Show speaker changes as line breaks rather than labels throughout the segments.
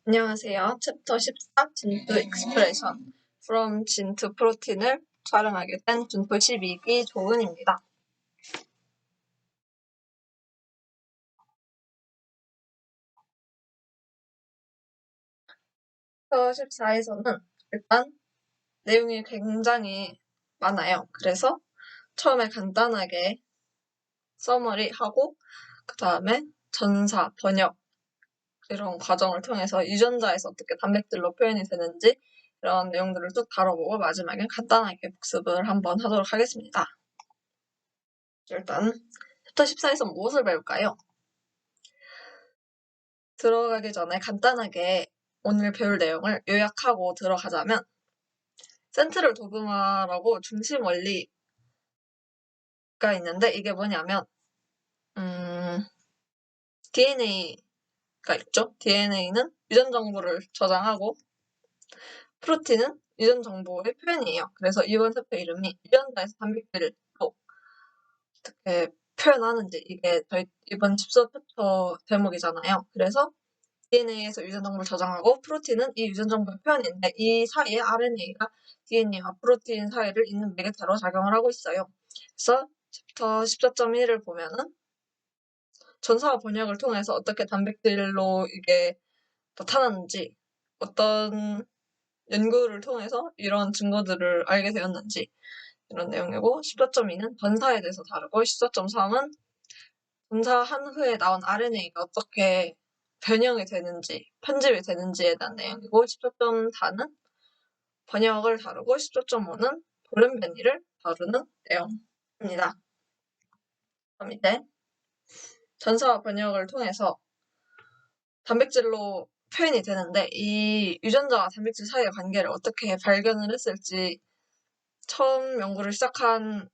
안녕하세요. 챕터 14 진투 익스프레션 from 진투 프로틴을 촬영하게 된 준토 12기 조은입니다. 챕터 14에서는 일단 내용이 굉장히 많아요. 그래서 처음에 간단하게 서머리하고 그 다음에 전사, 번역 이런 과정을 통해서 유전자에서 어떻게 단백질로 표현이 되는지 이런 내용들을 쭉 다뤄보고 마지막에 간단하게 복습을 한번 하도록 하겠습니다. 일단 챕터 14에서 무엇을 배울까요? 들어가기 전에 간단하게 오늘 배울 내용을 요약하고 들어가자면 센트럴 도그마라고 중심 원리가 있는데 이게 뭐냐면 DNA가 있죠. DNA는 유전 정보를 저장하고 프로틴은 유전 정보의 표현이에요. 그래서 이번 챕터 이름이 유전자에서 단백질을 또 어떻게 표현하는지 이게 저희 이번 14챕터 대목이잖아요. 그래서 DNA에서 유전 정보를 저장하고 프로틴은 이 유전 정보의 표현인데 이 사이에 RNA가 DNA와 프로틴 사이를 잇는 매개체로 작용을 하고 있어요. 그래서 챕터 14.1을 보면은 전사와 번역을 통해서 어떻게 단백질로 이게 나타났는지 어떤 연구를 통해서 이런 증거들을 알게 되었는지 이런 내용이고 14.2는 전사에 대해서 다루고 14.3은 전사한 후에 나온 RNA가 어떻게 변형이 되는지, 편집이 되는지에 대한 내용이고 14.4는 번역을 다루고 14.5는 돌연변이를 다루는 내용입니다. 그럼 이제 전사와 번역을 통해서 단백질로 표현이 되는데 이 유전자와 단백질 사이의 관계를 어떻게 발견을 했을지 처음 연구를 시작한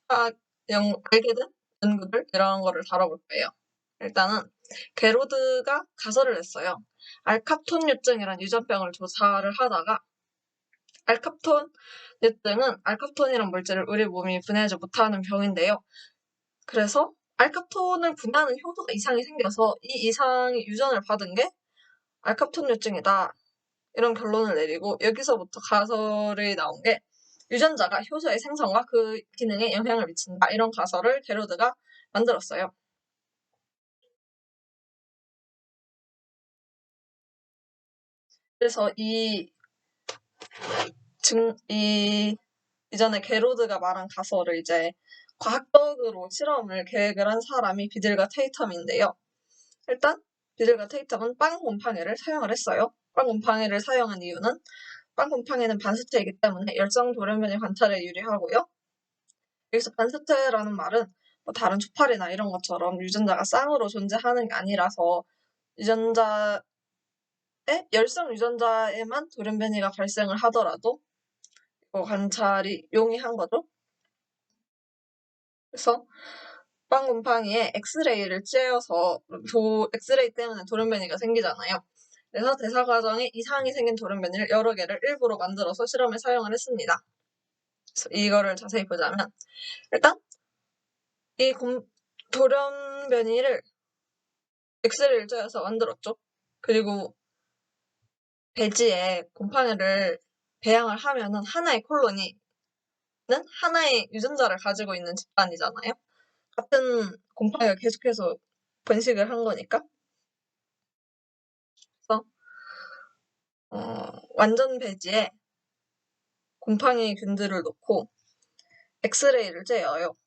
알게 된 연구들 이런 거를 다뤄볼 거예요. 일단은 게로드가 가설을 했어요. 알캅톤유증이란 유전병을 조사를 하다가 알캅톤유증은 알캅톤이란 물질을 우리 몸이 분해하지 못하는 병인데요. 그래서 알캅톤을 분해하는 효소가 이상이 생겨서 이 이상이 유전을 받은 게 알캅톤유증이다. 이런 결론을 내리고 여기서부터 가설이 나온 게 유전자가 효소의 생성과 그 기능에 영향을 미친다. 이런 가설을 게로드가 만들었어요. 그래서 이전에 게로드가 말한 가설을 이제 과학적으로 실험을 계획을 한 사람이 비들과 테이텀인데요. 일단 비들과 테이텀은 빵 곰팡이를 사용을 했어요. 빵 곰팡이를 사용한 이유는 빵 곰팡이는 반스테이기 때문에 열성 돌연변이 관찰에 유리하고요. 여기서 반스테라는 말은 뭐 다른 초파리나 이런 것처럼 유전자가 쌍으로 존재하는 게 아니라서 열성 유전자에만 돌연변이가 발생을 하더라도 관찰이 용이한 거죠. 그래서 빵 곰팡이에 엑스레이를 쬐어서 엑스레이 때문에 돌연변이가 생기잖아요. 그래서 대사 과정에 이상이 생긴 돌연변이를 여러 개를 일부러 만들어서 실험에 사용을 했습니다. 그래서 이거를 자세히 보자면 일단 이 돌연변이를 엑스레이를 쬐어서 만들었죠. 그리고 배지에 곰팡이를 배양을 하면은 하나의 콜로니는 하나의 유전자를 가지고 있는 집단이잖아요. 같은 곰팡이가 계속해서 번식을 한 거니까. 그래서 완전 배지에 곰팡이 균들을 놓고 엑스레이를 쬐어요.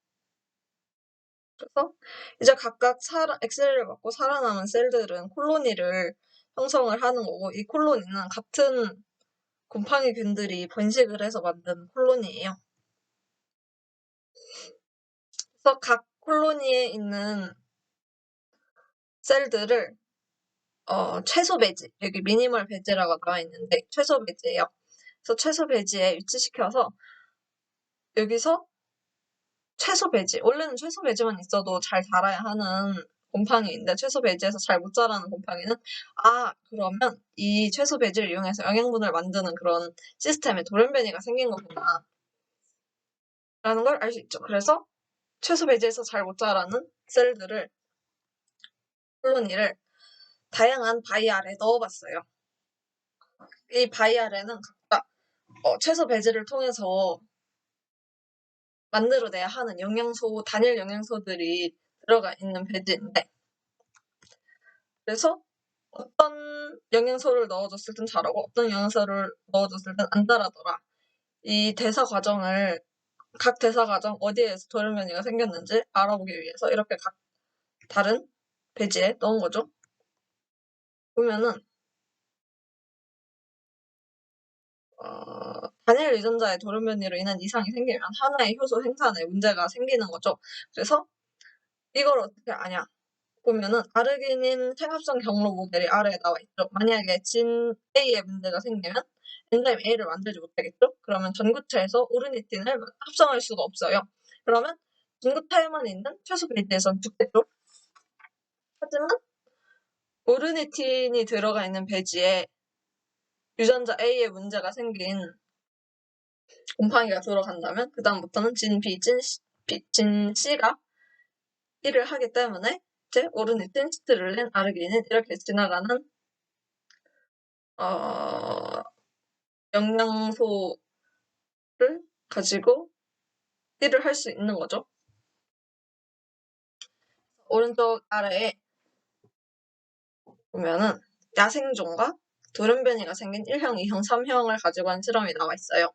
그래서 이제 각각 엑스레이를 받고 살아남은 셀들은 콜로니를 형성을 하는 거고 이 콜로니는 같은 곰팡이 균들이 번식을 해서 만든 콜로니예요. 그래서 각 콜로니에 있는 셀들을 최소 배지, 여기 미니멀 배지라고 나와 있는데 최소 배지예요. 그래서 최소 배지에 위치시켜서 여기서 최소 배지, 원래는 최소 배지만 있어도 잘 자라야 하는 곰팡이인데 최소 배지에서 잘 못 자라는 곰팡이는 그러면 이 최소 배지를 이용해서 영양분을 만드는 그런 시스템에 돌연변이가 생긴 거구나 라는 걸 알 수 있죠. 그래서 최소 배지에서 잘 못 자라는 셀들을 콜로니를 다양한 바이알에 넣어봤어요. 이 바이알에는 각각 채소 배지를 통해서 만들어내야 하는 영양소, 단일 영양소들이 들어가 있는 배지인데, 그래서 어떤 영양소를 넣어줬을 땐 잘하고 어떤 영양소를 넣어줬을 땐 안 잘하더라. 이 대사 과정을 각 대사 과정 어디에서 돌연변이가 생겼는지 알아보기 위해서 이렇게 각 다른 배지에 넣은 거죠. 보면은 단일 유전자의 돌연변이로 인한 이상이 생기면 하나의 효소 생산에 문제가 생기는 거죠. 그래서 이걸 어떻게 아냐? 보면은 아르기닌 생합성 경로 모델이 아래에 나와 있죠. 만약에 진 A에 문제가 생기면 엔자임 A를 만들지 못하겠죠? 그러면 전구체에서 오르니틴을 합성할 수가 없어요. 그러면 전구체에만 있는 최소 배지에선 죽겠죠? 하지만 오르니틴이 들어가 있는 배지에 유전자 A에 문제가 생긴 곰팡이가 들어간다면 그 다음부터는 진 B, 진 C가 일을 하기 때문에 이제 오르니틴, 시트룰린, 아르기닌 이렇게 지나가는 영양소를 가지고 일을 할 수 있는 거죠. 오른쪽 아래에 보면은 야생종과 돌연변이가 생긴 1형, 2형, 3형을 가지고 한 실험이 나와 있어요.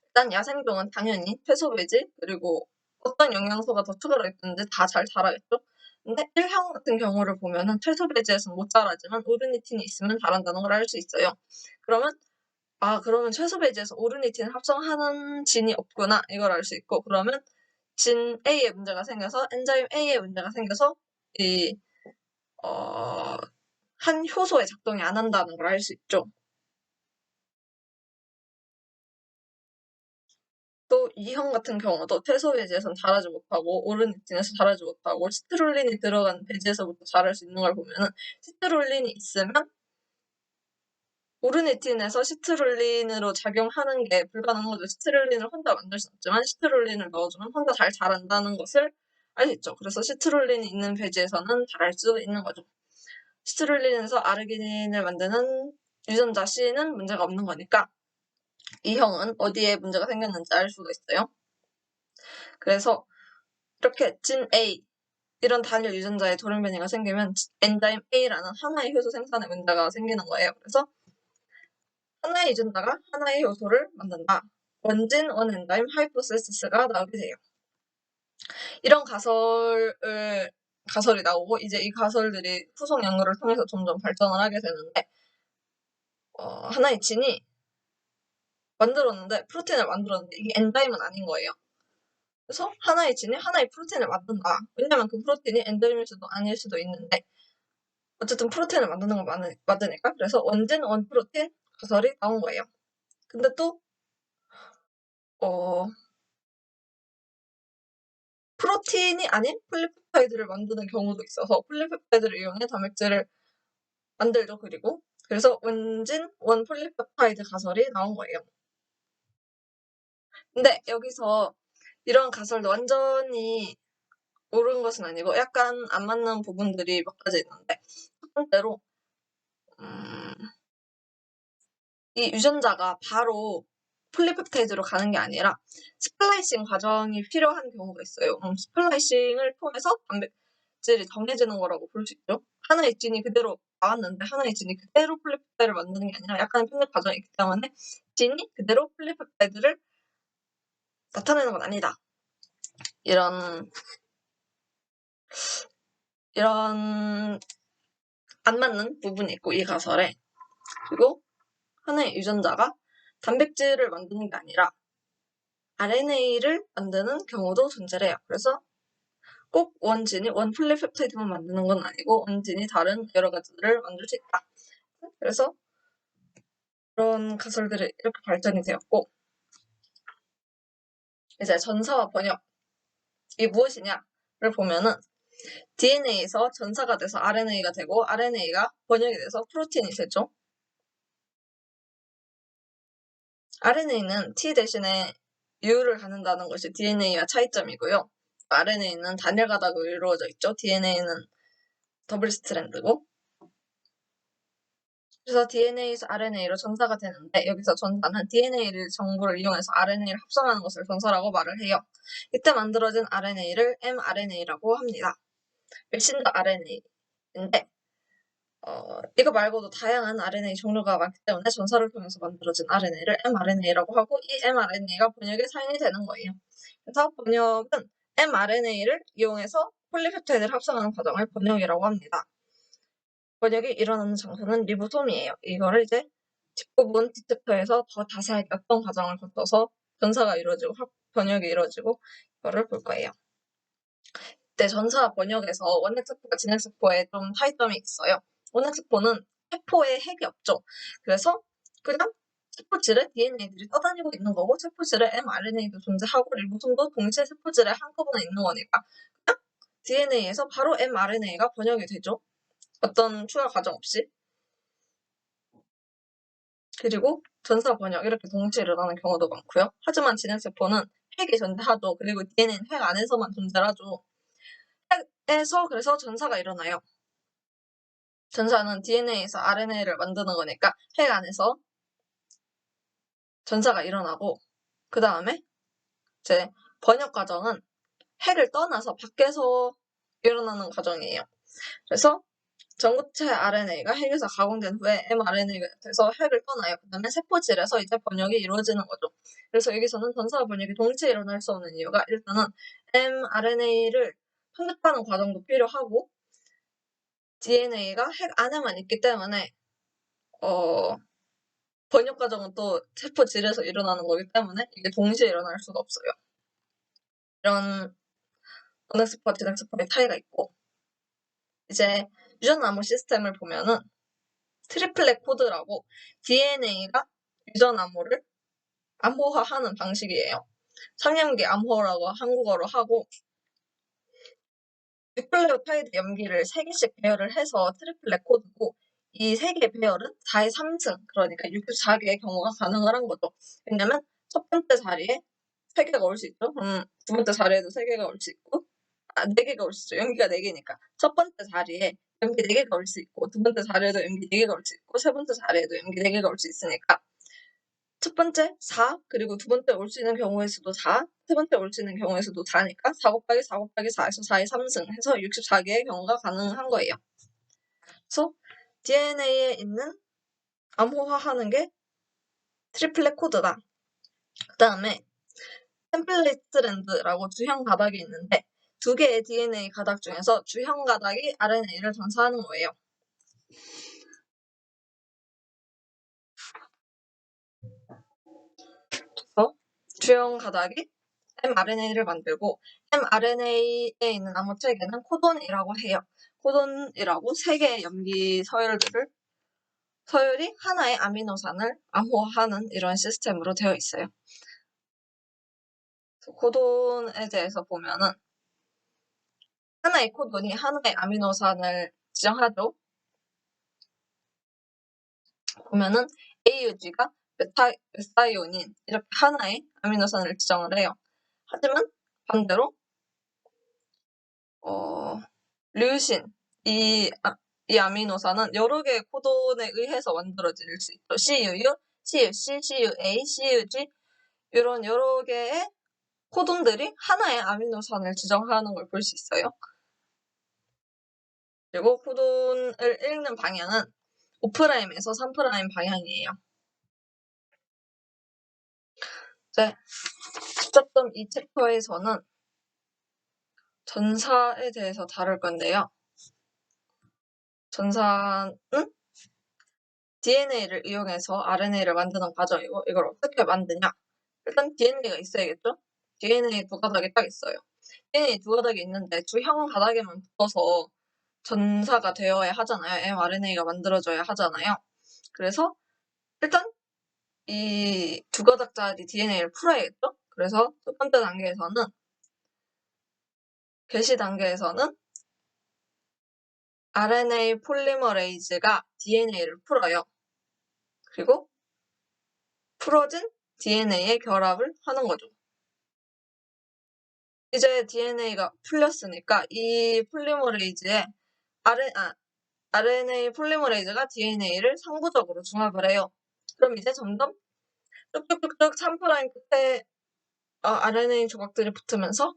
일단 야생종은 당연히 채소배지 그리고 어떤 영양소가 더 추가로 있는지 다 잘 자라겠죠. 근데 1형 같은 경우를 보면은 채소배지에서는 못 자라지만 오르니틴이 있으면 자란다는 걸 알 수 있어요. 그러면 채소배지에서 오르니틴을 합성하는 진이 없구나 이걸 알 수 있고, 그러면 진 A에 문제가 생겨서 엔자임 A에 문제가 생겨서 한 효소에 작동이 안 한다는 걸 알 수 있죠. 또 2형 같은 경우도 채소 배지에선 자라지 못하고 오르니틴에서 자라지 못하고 시트룰린이 들어간 배지에서부터 자랄 수 있는 걸 보면은 시트룰린이 있으면 오르니틴에서 시트룰린으로 작용하는 게 불가능한 거죠. 시트룰린을 혼자 만들 수 없지만 시트룰린을 넣어주면 혼자 잘 자란다는 것을 알 수 있죠. 그래서 시트룰린이 있는 배지에서는 자랄 수 있는 거죠. 시트룰린에서 아르기닌을 만드는 유전자 C는 문제가 없는 거니까 이 형은 어디에 문제가 생겼는지 알 수가 있어요. 그래서 이렇게 진 A 이런 단일 유전자의 돌연변이가 생기면 엔자임 A라는 하나의 효소 생산에 문제가 생기는 거예요. 그래서 하나의 유전자가 하나의 효소를 만든다. 원진 원엔자임 하이포세시스가 나오게 돼요. 이런 가설이 나오고 이제 이 가설들이 후속 연구를 통해서 점점 발전을 하게 되는데 하나의 진이 프로틴을 만들었는데 이게 엔자임은 아닌 거예요. 그래서 하나의 진이 하나의 프로틴을 만든다. 왜냐면 그 프로틴이 엔자임일 수도 아닐 수도 있는데 어쨌든 프로틴을 만드는 거 맞으니까. 그래서 원진 원프로틴 가설이 나온 거예요. 근데 또 프로틴이 아닌 폴리펩타이드를 만드는 경우도 있어서 폴리펩타이드를 이용해 단백질을 만들죠. 그래서 원진 원폴리펩타이드 가설이 나온 거예요. 근데 여기서 이런 가설도 완전히 옳은 것은 아니고 약간 안 맞는 부분들이 몇 가지 있는데, 첫 번째로 이 유전자가 바로 폴리펩타이드로 가는 게 아니라 스플라이싱 과정이 필요한 경우가 있어요. 스플라이싱을 통해서 단백질이 정해지는 거라고 볼 수 있죠. 하나의 진이 그대로 나왔는데 하나의 진이 그대로 폴리펩타이드를 만드는 게 아니라 약간의 편집 과정이 있기 때문에 진이 그대로 폴리펩타이드를 나타내는 건 아니다. 이런 안 맞는 부분이 있고 이 가설에. 그리고 하나의 유전자가 단백질을 만드는 게 아니라 RNA를 만드는 경우도 존재해요. 그래서 꼭 원진이 원폴리펩타이드만 만드는 건 아니고 원진이 다른 여러 가지를 만들 수 있다. 그래서 그런 가설들이 이렇게 발전이 되었고, 이제 전사와 번역이 무엇이냐를 보면은 DNA에서 전사가 돼서 RNA가 되고 RNA가 번역이 돼서 프로틴이 되죠. RNA는 T 대신에 U를 갖는다는 것이 DNA와 차이점이고요. RNA는 단일 가닥으로 이루어져 있죠. DNA는 더블 스트랜드고, 그래서 DNA에서 RNA로 전사가 되는데, 여기서 전사는 DNA를 정보를 이용해서 RNA를 합성하는 것을 전사라고 말을 해요. 이때 만들어진 RNA를 mRNA라고 합니다. 메신저 RNA인데 이거 말고도 다양한 RNA 종류가 많기 때문에 전사를 통해서 만들어진 RNA를 mRNA라고 하고, 이 mRNA가 번역의 사인이 되는 거예요. 그래서 번역은 mRNA를 이용해서 폴리펩타이드를 합성하는 과정을 번역이라고 합니다. 번역이 일어나는 장소는 리보솜이에요. 이거를 이제 뒷부분 디텍터에서 더 자세하게 어떤 과정을 거쳐서 전사가 이루어지고 번역이 이루어지고 이거를 볼 거예요. 이때 전사 번역에서 원핵세포가 진핵세포에 좀 차이점이 있어요. 원핵세포는 세포에 핵이 없죠. 그래서 그냥 세포질에 DNA들이 떠다니고 있는 거고, 세포질에 mRNA도 존재하고 리보솜도 동시에 세포질에 한꺼번에 있는 거니까 그냥 DNA에서 바로 mRNA가 번역이 되죠. 어떤 추가 과정 없이. 그리고 전사 번역 이렇게 동시에 일어나는 경우도 많고요. 하지만 진핵세포는 핵이 존재하죠. 그리고 DNA는 핵 안에서만 존재하죠. 핵에서 그래서 전사가 일어나요. 전사는 DNA에서 RNA를 만드는 거니까 핵 안에서 전사가 일어나고, 그 다음에 이제 번역 과정은 핵을 떠나서 밖에서 일어나는 과정이에요. 그래서 전구체 RNA가 핵에서 가공된 후에 mRNA가 돼서 핵을 떠나요. 그 다음에 세포질에서 이제 번역이 이루어지는 거죠. 그래서 여기서는 전사와 번역이 동시에 일어날 수 없는 이유가, 일단은 mRNA를 편집하는 과정도 필요하고 DNA가 핵 안에만 있기 때문에 번역 과정은 또 세포질에서 일어나는 거기 때문에 이게 동시에 일어날 수가 없어요. 이런 원핵세포와 진핵세포의 차이가 있고, 이제 유전암호 시스템을 보면은 트리플렛 코드라고 DNA가 유전암호를 암호화하는 방식이에요. 상염기 암호라고 한국어로 하고, 뉴클레오타이드 염기를 3개씩 배열을 해서 트리플렛 코드고, 이 3개의 배열은 4의 3승, 그러니까 64개의 경우가 가능한 거죠. 왜냐면 첫 번째 자리에 3개가 올 수 있죠. 두 번째 자리에도 3개가 올 수 있고, 4개가 올 수 있죠. 염기가 4개니까. 첫 번째 자리에 염기 4개가 올 수 있고, 두 번째 자리에도 염기 4개가 올 수 있고, 세 번째 자리에도 염기 4개가 올 수 있으니까 첫 번째 4, 그리고 두 번째 올 수 있는 경우의 수도 4, 세 번째 올 수 있는 경우의 수도 4니까 4 곱하기 4 곱하기 4에서 4의 3승 해서 64개의 경우가 가능한 거예요. 그래서 DNA에 있는 암호화하는 게 트리플렛 코드다. 그 다음에 템플릿 스트랜드라고 주형 가닥이 있는데, 2개의 DNA 가닥 중에서 주형 가닥이 RNA를 전사하는 거예요. 그래서 주형 가닥이 mRNA를 만들고, mRNA에 있는 암호 체계는 코돈이라고 해요. 코돈이라고 3개의 염기 서열이 하나의 아미노산을 암호화하는 이런 시스템으로 되어 있어요. 코돈에 대해서 보면은 하나의 코돈이 하나의 아미노산을 지정하죠. 보면은 AUG가 메사이오닌 이렇게 하나의 아미노산을 지정을 해요. 하지만 반대로 류신 이 아미노산은 여러 개의 코돈에 의해서 만들어질 수 있죠. CUU, CUC, CUA, CUG 이런 여러 개의 코돈들이 하나의 아미노산을 지정하는 걸 볼 수 있어요. 그리고 코돈을 읽는 방향은 5'에서 3' 방향이에요. 이제 14.2 챕터에서는 전사에 대해서 다룰 건데요. 전사는 DNA를 이용해서 RNA를 만드는 과정이고, 이걸 어떻게 만드냐? 일단 DNA가 있어야겠죠? DNA 두 가닥이 딱 있어요. DNA 두 가닥이 있는데 주형 가닥에만 붙어서 전사가 되어야 하잖아요. mRNA가 만들어져야 하잖아요. 그래서 일단 이 두 가닥짜리 DNA를 풀어야겠죠? 그래서 첫 번째 단계에서는, 개시 단계에서는 RNA 폴리머레이즈가 DNA를 풀어요. 그리고 풀어진 DNA의 결합을 하는 거죠. 이제 DNA가 풀렸으니까 이 폴리머레이즈에 RNA 폴리머레이즈가 DNA를 상부적으로 중합을 해요. 그럼 이제 점점 쭉쭉쭉쭉 3' 끝에 RNA 조각들이 붙으면서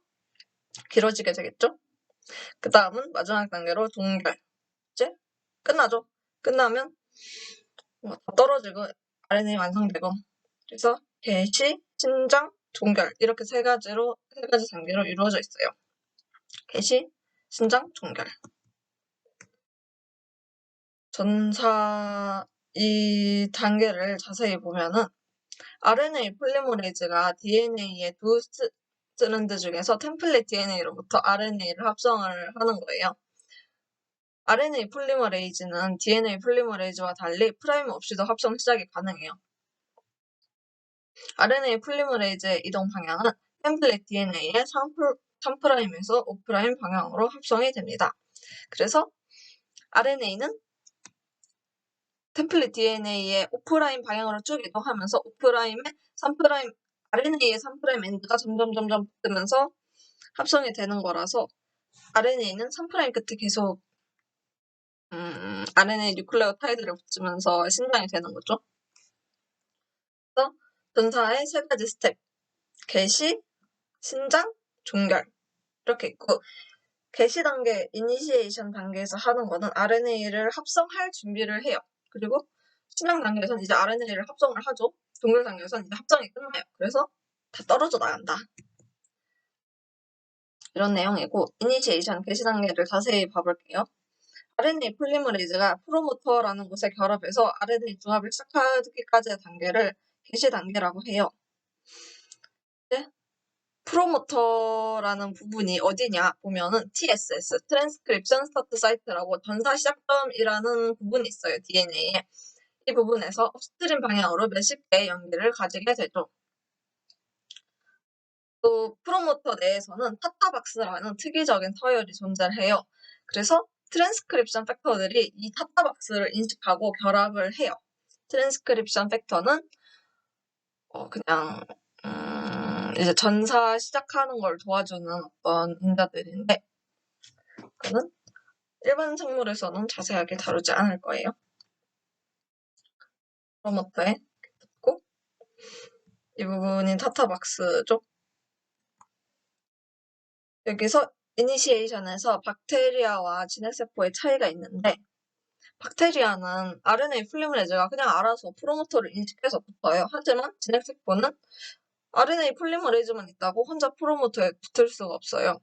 길어지게 되겠죠? 그 다음은 마지막 단계로 동결. 이제 끝나죠? 끝나면 다 떨어지고 RNA 완성되고, 그래서 개시, 신장, 종결 이렇게 세 가지 단계로 이루어져 있어요. 개시, 신장, 종결. 전사 이 단계를 자세히 보면은 RNA 폴리머레이즈가 DNA의 두 스트랜드 중에서 템플릿 DNA로부터 RNA를 합성을 하는 거예요. RNA 폴리머레이즈는 DNA 폴리머레이즈와 달리 프라임 없이도 합성 시작이 가능해요. RNA 폴리머레이즈의 이동 방향은 템플릿 DNA의 3'에서 5' 방향으로 합성이 됩니다. 그래서 RNA는 템플릿 DNA의 5' 방향으로 쭉 이동하면서 5'에 3', RNA의 3' 엔드가 점점 붙으면서 합성이 되는 거라서 RNA는 3' 끝에 계속 RNA 뉴클레오타이드를 붙이면서 신장이 되는 거죠. 그래서 전사의 세 가지 스텝, 개시, 신장, 종결 이렇게 있고, 개시 단계, 이니시에이션 단계에서 하는 거는 RNA를 합성할 준비를 해요. 그리고 신장 단계에서는 이제 RNA를 합성을 하죠. 종결 단계에서는 이제 합성이 끝나요. 그래서 다 떨어져 나간다. 이런 내용이고, 이니시에이션, 개시 단계를 자세히 봐볼게요. RNA 폴리머레이즈가 프로모터라는 곳에 결합해서 RNA 중합을 시작하기까지의 단계를 개시 단계라고 해요. 네? 프로모터라는 부분이 어디냐 보면은 TSS, 트랜스크립션 스타트 사이트라고 전사 시작점이라는 부분이 있어요, DNA에. 이 부분에서 업스트림 방향으로 몇십 개의 연기를 가지게 되죠. 또 프로모터 내에서는 타타박스라는 특이적인 서열이 존재해요. 그래서 트랜스크립션 팩터들이 이 타타박스를 인식하고 결합을 해요. 트랜스크립션 팩터는 그냥 이제 전사 시작하는 걸 도와주는 어떤 인자들인데, 그는 일반 생물에서는 자세하게 다루지 않을 거예요. 프로모터에 붙고, 이 부분이 타타박스죠. 여기서 이니시에이션에서 박테리아와 진핵세포의 차이가 있는데, 박테리아는 RNA 폴리머레이즈가 그냥 알아서 프로모터를 인식해서 붙어요. 하지만 진핵세포는 RNA 폴리머레이즈만 있다고 혼자 프로모터에 붙을 수가 없어요.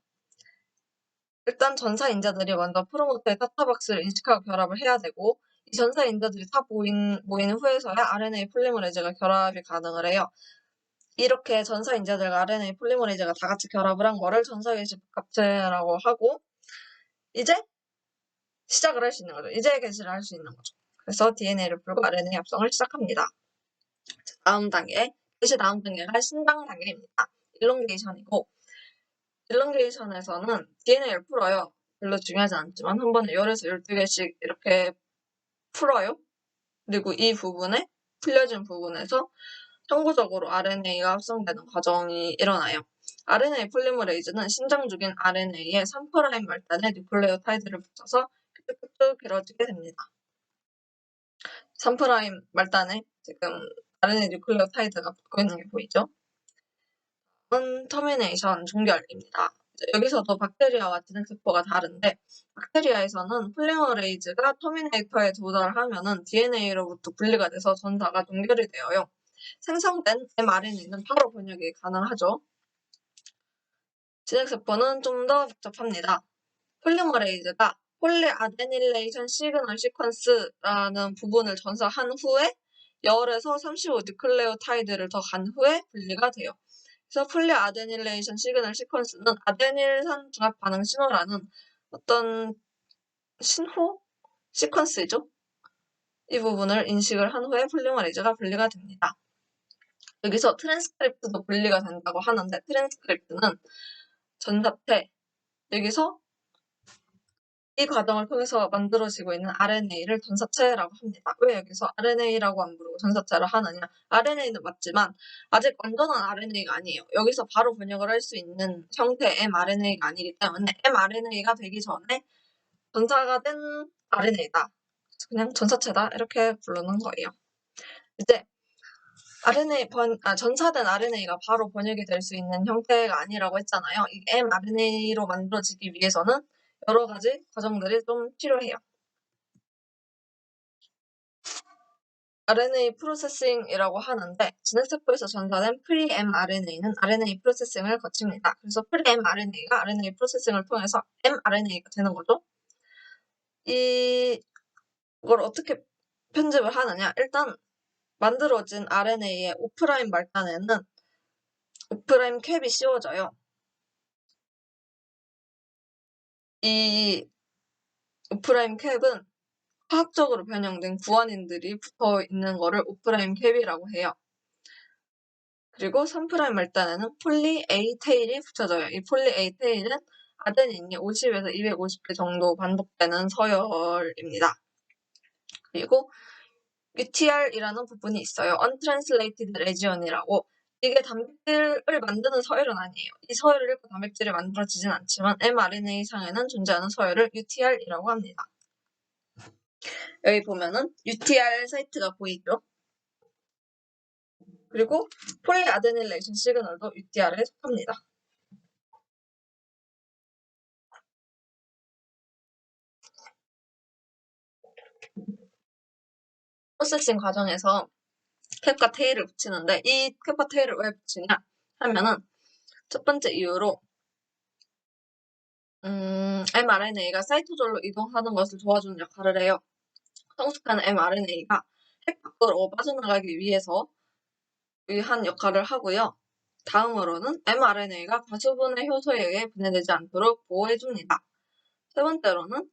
일단 전사 인자들이 먼저 프로모터의 타타박스를 인식하고 결합을 해야 되고, 이 전사 인자들이 다 모인 후에서야 RNA 폴리머레이즈가 결합이 가능을 해요. 이렇게 전사 인자들과 RNA 폴리머레이즈가 다 같이 결합을 한 거를 전사개시 복합체라고 하고, 이제 시작을 할 수 있는 거죠. 이제 개시를 할 수 있는 거죠. 그래서 DNA를 풀고 RNA 합성을 시작합니다. 다음 단계, 개시 다음 단계가 신장 단계입니다. 일롱게이션이고, 일롱게이션에서는 DNA를 풀어요. 별로 중요하지 않지만 한 번에 10에서 12개씩 이렇게 풀어요. 그리고 이 부분에, 풀려진 부분에서 항구적으로 RNA가 합성되는 과정이 일어나요. RNA 폴리머레이즈는 신장 중인 RNA에 3' 말단에 뉴클레오타이드를 붙여서 쭉쭉쭉 길어지게 됩니다. 3' 말단에 지금 RNA 뉴클레오타이드가 붙고 있는 게 보이죠? 터미네이션, 종결입니다. 여기서도 박테리아와 진핵세포가 다른데, 박테리아에서는 폴리머레이즈가 터미네이터에 도달하면은 DNA로부터 분리가 돼서 전사가 종결이 되어요. 생성된 mRNA는 바로 번역이 가능하죠. 진핵세포는 좀 더 복잡합니다. 폴리머레이즈가 폴리아데닐레이션 시그널 시퀀스라는 부분을 전사한 후에 10에서 35 뉴클레오타이드를 더 간 후에 분리가 돼요. 그래서 폴리아데닐레이션 시그널 시퀀스는 아데닐산 중합 반응 신호라는 어떤 신호 시퀀스죠. 이 부분을 인식을 한 후에 폴리머레이즈가 분리가 됩니다. 여기서 트랜스크립트도 분리가 된다고 하는데, 트랜스크립트는 전자태, 여기서 이 과정을 통해서 만들어지고 있는 RNA를 전사체라고 합니다. 왜 여기서 RNA라고 안 부르고 전사체를 하느냐? RNA는 맞지만 아직 완전한 RNA가 아니에요. 여기서 바로 번역을 할 수 있는 형태의 mRNA가 아니기 때문에 mRNA가 되기 전에 전사가 된 RNA다. 그냥 전사체다 이렇게 부르는 거예요. 이제 전사된 RNA가 바로 번역이 될 수 있는 형태가 아니라고 했잖아요. 이 mRNA로 만들어지기 위해서는 여러 가지 과정들이 좀 필요해요. RNA 프로세싱이라고 하는데 진핵세포에서 전사된 프리-mRNA는 RNA 프로세싱을 거칩니다. 그래서 프리-mRNA가 RNA 프로세싱을 통해서 mRNA가 되는 거죠. 이걸 어떻게 편집을 하느냐? 일단 만들어진 RNA의 O' 말단에는 O' 캡이 씌워져요. 이 O' 캡은 화학적으로 변형된 구원인들이 붙어 있는 거를 O' 캡이라고 해요. 그리고 3' 말단에는 폴리 A 테일이 붙여져요. 이 폴리 A 테일은 아데닌이 50에서 250개 정도 반복되는 서열입니다. 그리고 UTR이라는 부분이 있어요. Untranslated Region이라고. 이게 단백질을 만드는 서열은 아니에요. 이 서열을 읽고 단백질이 만들어지진 않지만 mRNA상에는 존재하는 서열을 UTR이라고 합니다. 여기 보면은 UTR 사이트가 보이죠? 그리고 폴리아데닐레이션 시그널도 UTR에 속합니다. 프로세싱 과정에서 캡과 테일을 붙이는데 이 캡과 테일을 왜 붙이냐 하면은 첫 번째 이유로 mRNA가 사이토졸로 이동하는 것을 도와주는 역할을 해요. 성숙한 mRNA가 핵 밖으로 빠져나가기 위해서 한 역할을 하고요. 다음으로는 mRNA가 과수분해 효소에 의해 분해되지 않도록 보호해줍니다. 세 번째로는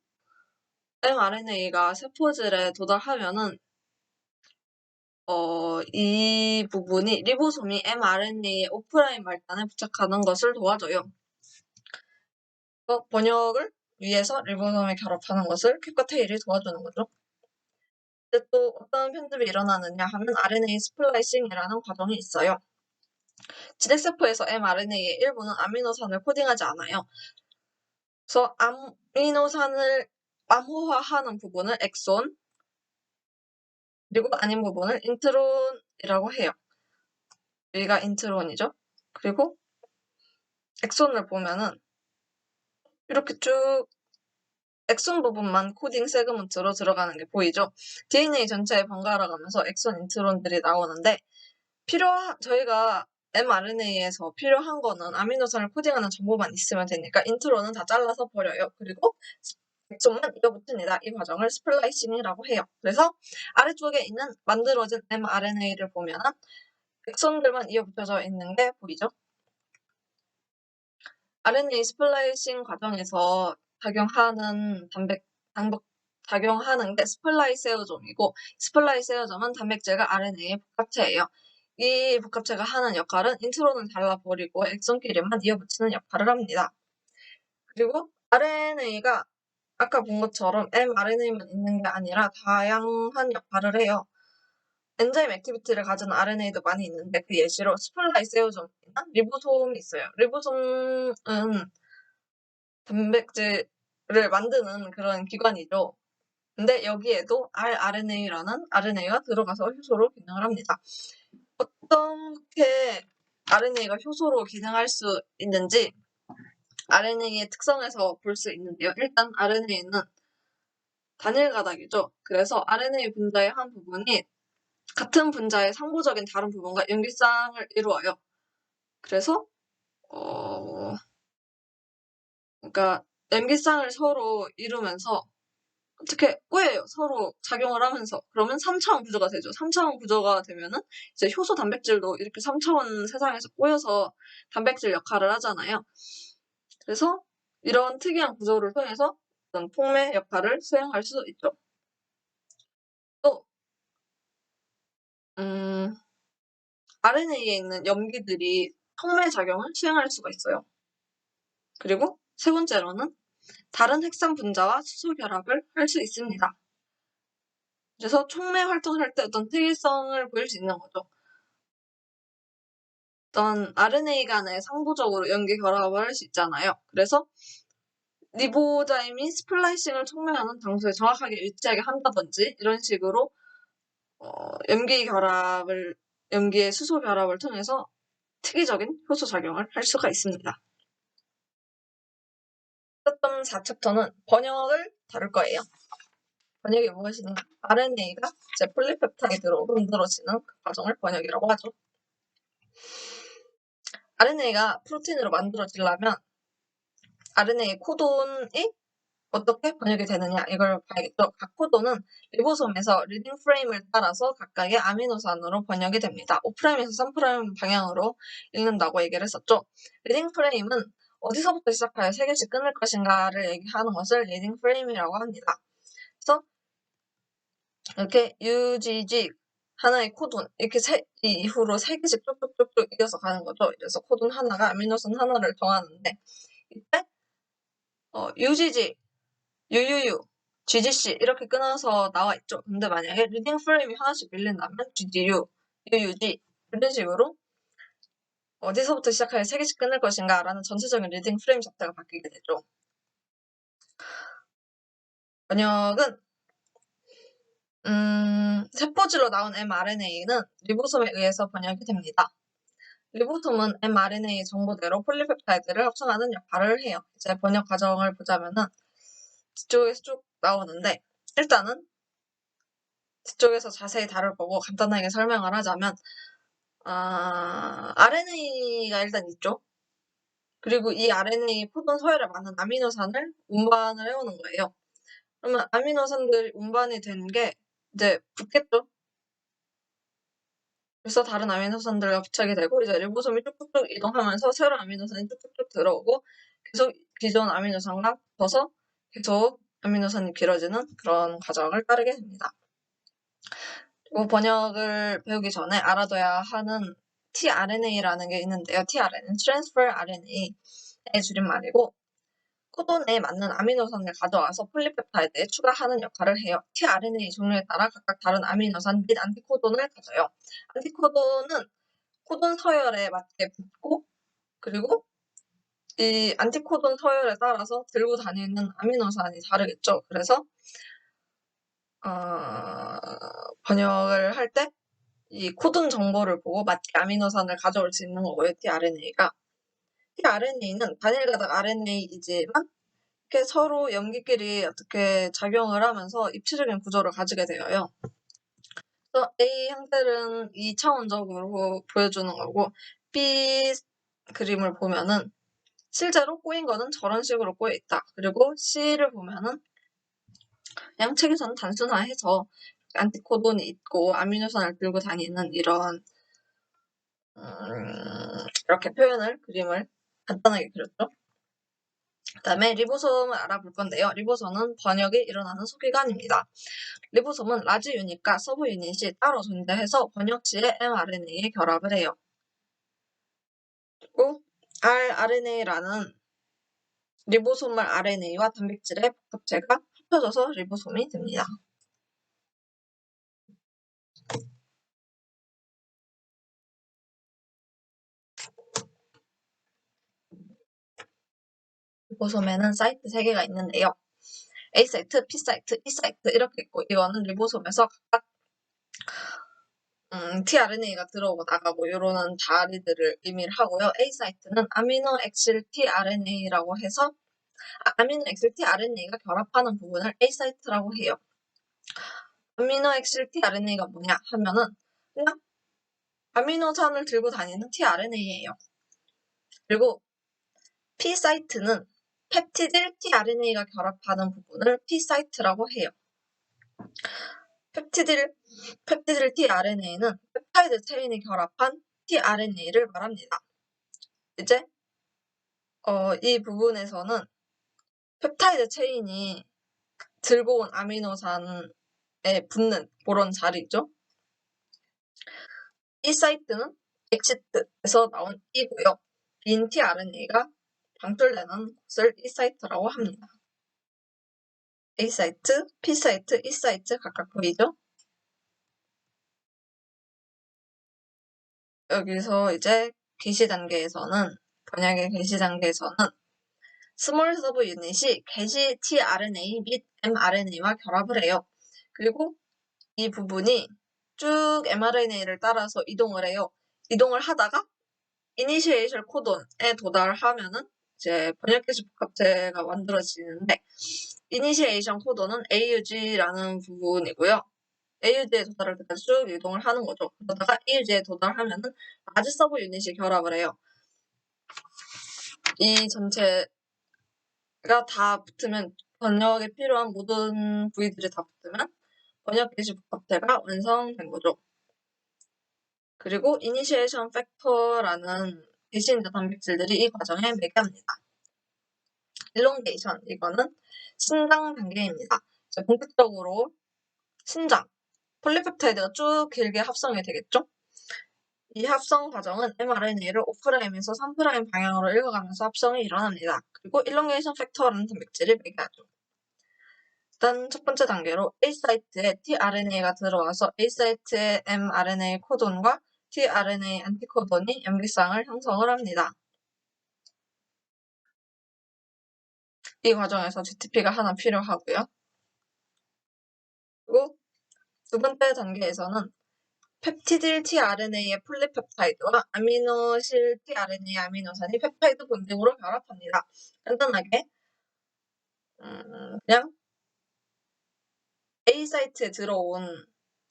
mRNA가 세포질에 도달하면은 이 부분이 리보솜이 mRNA의 O' 말단에 부착하는 것을 도와줘요. 번역을 위해서 리보솜에 결합하는 것을 캡과 테일이 도와주는 거죠. 이제 또 어떤 편집이 일어나느냐 하면 RNA 스플라이싱이라는 과정이 있어요. 진핵세포에서 mRNA의 일부는 아미노산을 코딩하지 않아요. 그래서 아미노산을 암호화하는 부분을 엑손, 그리고 아닌 부분을 인트론이라고 해요. 여기가 인트론이죠. 그리고 엑손을 보면은 이렇게 쭉 엑손 부분만 코딩 세그먼트로 들어가는 게 보이죠. DNA 전체에 번갈아 가면서 엑손 인트론들이 나오는데 저희가 mRNA에서 필요한 거는 아미노산을 코딩하는 정보만 있으면 되니까 인트론은 다 잘라서 버려요. 그리고 엑손만 이어붙입니다. 이 과정을 스플라이싱이라고 해요. 그래서 아래쪽에 있는 만들어진 mRNA를 보면 엑손들만 이어붙여져 있는 게 보이죠. RNA 스플라이싱 과정에서 작용하는 작용하는 게 스플라이세오점이고 스플라이세오점은 단백질과 RNA의 복합체예요. 이 복합체가 하는 역할은 인트론을 잘라버리고 엑손끼리만 이어붙이는 역할을 합니다. 그리고 RNA가 아까 본 것처럼 mRNA만 있는 게 아니라 다양한 역할을 해요. 엔자임 액티비티를 가진 RNA도 많이 있는데 그 예시로 스플라이세오점이나 리보솜이 있어요. 리보솜은 단백질을 만드는 그런 기관이죠. 근데 여기에도 rRNA라는 RNA가 들어가서 효소로 기능을 합니다. 어떻게 RNA가 효소로 기능할 수 있는지 RNA의 특성에서 볼 수 있는데요. 일단 RNA는 단일 가닥이죠. 그래서 RNA 분자의 한 부분이 같은 분자의 상부적인 다른 부분과 염기쌍을 이루어요. 그래서 그러니까 염기쌍을 서로 이루면서 어떻게 꼬여요. 서로 작용을 하면서. 그러면 3차원 구조가 되죠. 3차원 구조가 되면은 이제 효소 단백질도 이렇게 3차원 세상에서 꼬여서 단백질 역할을 하잖아요. 그래서 이런 특이한 구조를 통해서 어떤 촉매 역할을 수행할 수 있죠. 또 RNA에 있는 염기들이 촉매 작용을 수행할 수가 있어요. 그리고 세 번째로는 다른 핵산 분자와 수소 결합을 할 수 있습니다. 그래서 촉매 활동을 할 때 어떤 특이성을 보일 수 있는 거죠. 어떤 RNA 간에 상부적으로 염기 결합을 할 수 있잖아요. 그래서 리보자임이 스플라이싱을 촉매하는 장소에 정확하게 위치하게 한다든지 이런 식으로 염기의 수소 결합을 통해서 특이적인 효소 작용을 할 수가 있습니다. 4.4챕터는 번역을 다룰 거예요. 번역이 무엇이냐? RNA가 이제 폴리펩타이드로 만들어지는 그 과정을 번역이라고 하죠. RNA가 프로틴으로 만들어지려면 RNA 코돈이 어떻게 번역이 되느냐 이걸 봐야겠죠. 각 코돈은 리보솜에서 리딩 프레임을 따라서 각각의 아미노산으로 번역이 됩니다. 5'에서 3' 방향으로 읽는다고 얘기를 했었죠. 리딩 프레임은 어디서부터 시작하여 3개씩 끊을 것인가를 얘기하는 것을 리딩 프레임이라고 합니다. 그래서 이렇게 UGG 하나의 코돈 이렇게 이 이후로 3개씩 쭉쭉쭉쭉 이어서 가는 거죠. 그래서 코돈 하나가 아미노산 하나를 더하는데 이때 UGG, UUU, GGC 이렇게 끊어서 나와 있죠. 근데 만약에 리딩 프레임이 하나씩 밀린다면 GGU, UUG 이런 식으로 어디서부터 시작하여 3개씩 끊을 것인가 라는 전체적인 리딩 프레임 자체가 바뀌게 되죠. 번역은 세포질로 나온 mRNA는 리보솜에 의해서 번역이 됩니다. 리보솜은 mRNA 정보대로 폴리펩타이드를 합성하는 역할을 해요. 이제 번역 과정을 보자면은 뒤쪽에서 쭉 나오는데 일단은 뒤쪽에서 자세히 다룰 거고 간단하게 설명을 하자면 RNA가 일단 있죠. 그리고 이 RNA 포돈 서열에 맞는 아미노산을 운반을 해오는 거예요. 그러면 아미노산들이 운반이 된 게 이제 붙겠죠. 그래서 다른 아미노산들과 부착이 되고 이제 리보솜이 쭉쭉쭉 이동하면서 새로운 아미노산이 쭉쭉쭉 들어오고 계속 기존 아미노산과 붙어서 계속 아미노산이 길어지는 그런 과정을 따르게 됩니다. 그리고 번역을 배우기 전에 알아둬야 하는 tRNA라는 게 있는데요. tRNA는 Transfer RNA의 줄임말이고 코돈에 맞는 아미노산을 가져와서 폴리펩타이드에 추가하는 역할을 해요. tRNA 종류에 따라 각각 다른 아미노산 및 안티코돈을 가져요. 안티코돈은 코돈 서열에 맞게 붙고 그리고 이 안티코돈 서열에 따라서 들고 다니는 아미노산이 다르겠죠. 그래서 번역을 할 때 이 코돈 정보를 보고 맞게 아미노산을 가져올 수 있는 거고요. tRNA가. tRNA는 단일 가닥 RNA이지만 이렇게 서로 염기끼리 어떻게 작용을 하면서 입체적인 구조를 가지게 되어요. 그래서 A 형태는 2차원적으로 보여주는 거고 B 그림을 보면은 실제로 꼬인 거는 저런 식으로 꼬여 있다. 그리고 C를 보면은 그냥 책에서는 단순화해서 안티코돈이 있고 아미노산을 들고 다니는 이런 이렇게 그림을 간단하게 그렸죠. 그 다음에 리보솜을 알아볼 건데요. 리보솜은 번역이 일어나는 소기관입니다. 리보솜은 라지 유닛과 서브 유닛이 따로 존재해서 번역 시에 mRNA에 결합을 해요. 그리고 rRNA라는 리보소말 RNA와 단백질의 복합체가 합쳐져서 리보솜이 됩니다. 리보솜에는 사이트 3개가 있는데요. A 사이트, P 사이트, E 사이트 이렇게 있고 이거는 리보솜에서 각각 tRNA가 들어오고 나가고 이런 다리들을 의미를 하고요. A 사이트는 아미노 액실 tRNA라고 해서 아미노 액실 tRNA가 결합하는 부분을 A 사이트라고 해요. 아미노 액실 tRNA가 뭐냐 하면은 그냥 아미노산을 들고 다니는 tRNA예요. 그리고 P 사이트는 펩티딜 tRNA가 결합하는 부분을 P 사이트라고 해요. 펩티딜 tRNA는 펩타이드 체인이 결합한 tRNA를 말합니다. 이제 이 부분에서는 펩타이드 체인이 들고 온 아미노산에 붙는 그런 자리죠. 이 사이트는 엑시트에서 나온 E고요. 빈 tRNA가 방출되는 곳을 E 사이트라고 합니다. A 사이트, P 사이트, E 사이트 각각 보이죠? 여기서 이제 번역의 게시 단계에서는 스몰 서브 유닛이 게시 tRNA 및 mRNA와 결합을 해요. 그리고 이 부분이 쭉 mRNA를 따라서 이동을 해요. 이동을 하다가 이니시에이션 코돈에 도달하면은 이제 번역계시 복합체가 만들어지는데, 이니시에이션 코돈은 AUG라는 부분이고요. AUG에 도달할 때까지 쭉 이동을 하는 거죠. 그러다가 AUG에 도달하면은 라지 서브 유닛이 결합을 해요. 이 전체가 다 붙으면, 번역에 필요한 모든 부위들이 다 붙으면 번역계시 복합체가 완성된 거죠. 그리고 이니시에이션 팩터라는 배신자 단백질들이 이 과정에 매개합니다. 일롱게이션, 이거는 신장 단계입니다. 본격적으로 신장, 폴리펩타이드가 쭉 길게 합성이 되겠죠? 이 합성 과정은 mRNA를 5'에서 3' 방향으로 읽어가면서 합성이 일어납니다. 그리고 일롱게이션 팩터라는 단백질이 매개하죠. 일단 첫 번째 단계로 A 사이트에 tRNA가 들어와서 A 사이트의 mRNA 코돈과 tRNA 안티코돈이 염기쌍을 형성을 합니다. 이 과정에서 GTP가 하나 필요하고요. 그리고 두 번째 단계에서는 펩티딜 tRNA의 폴리펩타이드와 아미노실 tRNA 아미노산이 펩타이드 본딩으로 결합합니다. 간단하게 그냥 A 사이트에 들어온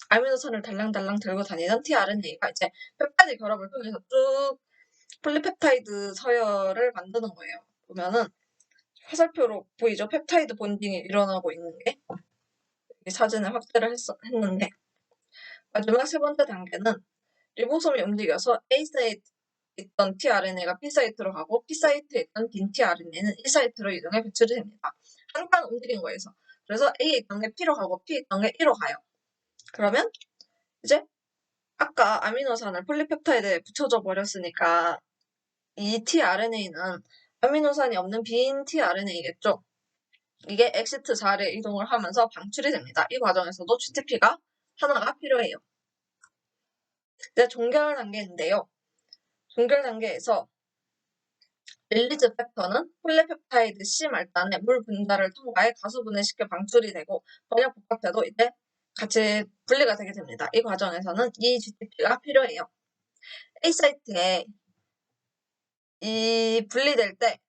아미노산을 달랑달랑 들고 다니던 tRNA가 이제 펩타이드 결합을 통해서 쭉 폴리펩타이드 서열을 만드는 거예요. 보면은 화살표로 보이죠? 펩타이드 본딩이 일어나고 있는 게. 사진을 확대를 했는데, 마지막 세 번째 단계는 리보솜이 움직여서 A 사이트에 있던 tRNA가 B 사이트로 가고 B 사이트에 있던 빈 tRNA는 E 사이트로 이동해 배출이 됩니다. 한 칸 움직인 거에서. 그래서 A에 있던 게 P로 가고 P에 있던 게 E로 가요. 그러면 이제 아까 아미노산을 폴리펩타이드에 붙여줘 버렸으니까 이 tRNA는 아미노산이 없는 빈 tRNA겠죠. 이게 엑시트 자리에 이동을 하면서 방출이 됩니다. 이 과정에서도 GTP가 하나가 필요해요. 이제 종결 단계인데요. 종결 단계에서 릴리즈 팩터는 폴리펩타이드 C 말단의 물 분자를 통과해 가수분해시켜 방출이 되고, 번역 복합체도 이제 같이 분리가 되게 됩니다. 이 과정에서는 이 GTP가 필요해요. A 사이트에 이 분리될 때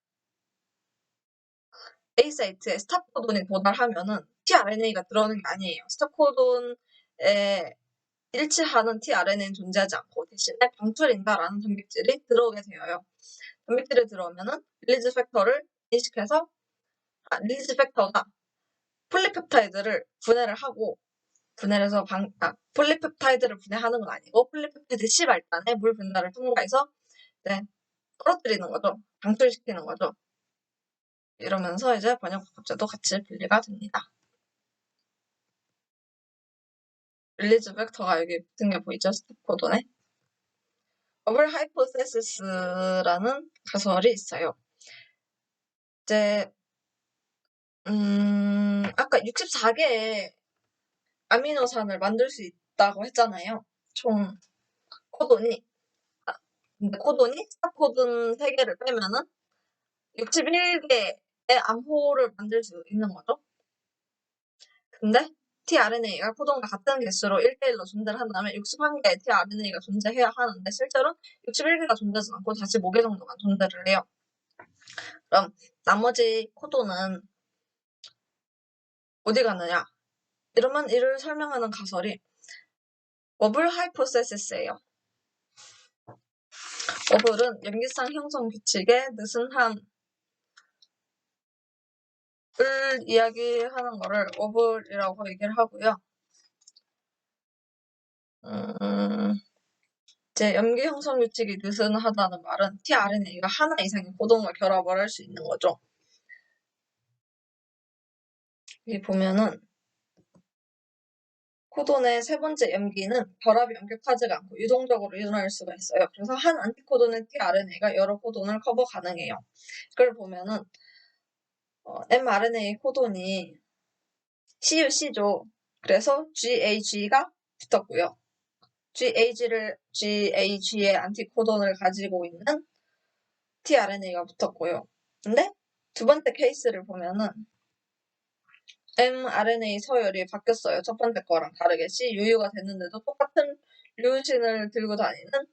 A 사이트에 스탑 코돈이 도달하면은 tRNA가 들어오는 게 아니에요. 스탑 코돈에 일치하는 tRNA는 존재하지 않고 대신에 방출인다라는 단백질이 들어오게 되어요. 단백질이 들어오면은 릴리즈 팩터를 인식해서 릴리즈 팩터가 폴리펩타이드를 분해를 하고, 폴리펩타이드를 분해하는 건 아니고 폴리펩타이드 C 말단에 물 분자를 통과해서 떨어뜨리는 거죠. 방출시키는 거죠. 이러면서 이제 번역 복합체도 같이 분리가 됩니다. 릴리즈 팩터가 여기 붙은 게 보이죠? 스텝 코돈에. 버블 하이포테시스라는 가설이 있어요. 이제 아까 64개의 아미노산을 만들 수 있다고 했잖아요. 총 코돈이. 근데 코돈이 스탑 코돈 3개를 빼면은 61개의 암호를 만들 수 있는 거죠. 근데 tRNA가 코돈과 같은 개수로 1대1로 존재를 한다면 61개의 tRNA가 존재해야 하는데, 실제로는 61개가 존재하지 않고 45개 정도만 존재를 해요. 그럼 나머지 코돈은 어디 가느냐? 이러면 이를 설명하는 가설이 워블 하이포테시스예요. 워블은 염기쌍 형성 규칙의 느슨함을 이야기하는 거를 워블이라고 얘기를 하고요. 이제 염기 형성 규칙이 느슨하다는 말은 tRNA가 하나 이상의 코돈과 결합을 할 수 있는 거죠. 여기 보면은 코돈의 세 번째 염기는 결합이 엄격하지가 않고 유동적으로 일어날 수가 있어요. 그래서 한 안티코돈의 tRNA가 여러 코돈을 커버 가능해요. 그걸 보면은 mRNA 코돈이 CUC죠. 그래서 GAG가 붙었고요. GAG의 안티코돈을 가지고 있는 tRNA가 붙었고요. 근데 두 번째 케이스를 보면은 mRNA 서열이 바뀌었어요. 첫 번째 거랑 다르게 CUU가 됐는데도 똑같은 류신을 들고 다니는